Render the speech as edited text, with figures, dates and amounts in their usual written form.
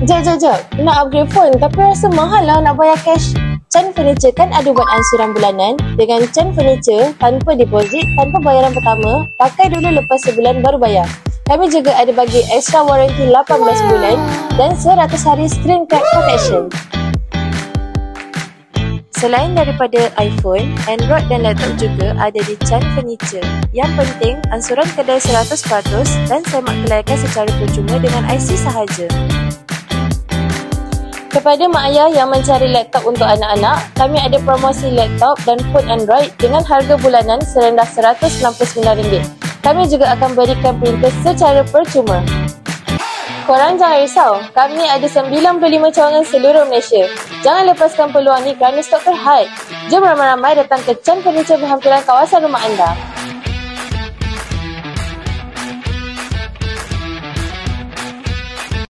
Jap. Nak upgrade phone tapi rasa mahal lah nak bayar cash. Chan Furniture kan ada buat ansuran bulanan. Dengan Chan Furniture, tanpa deposit, tanpa bayaran pertama, pakai dulu lepas sebulan baru bayar. Kami juga ada bagi extra warranty 18 bulan dan 100 hari screen crack protection. Selain daripada iPhone, Android dan laptop juga ada di Chan Furniture. Yang penting, ansuran kedai 100% dan semak kelayakan secara percuma dengan IC sahaja. Kepada mak ayah yang mencari laptop untuk anak-anak, kami ada promosi laptop dan phone Android dengan harga bulanan serendah RM199. Kami juga akan berikan printer secara percuma. Korang jangan risau, kami ada 95 cawangan seluruh Malaysia. Jangan lepaskan peluang ni kerana stok terhad. Jom ramai-ramai datang ke Chan Furniture berhampiran kawasan rumah anda.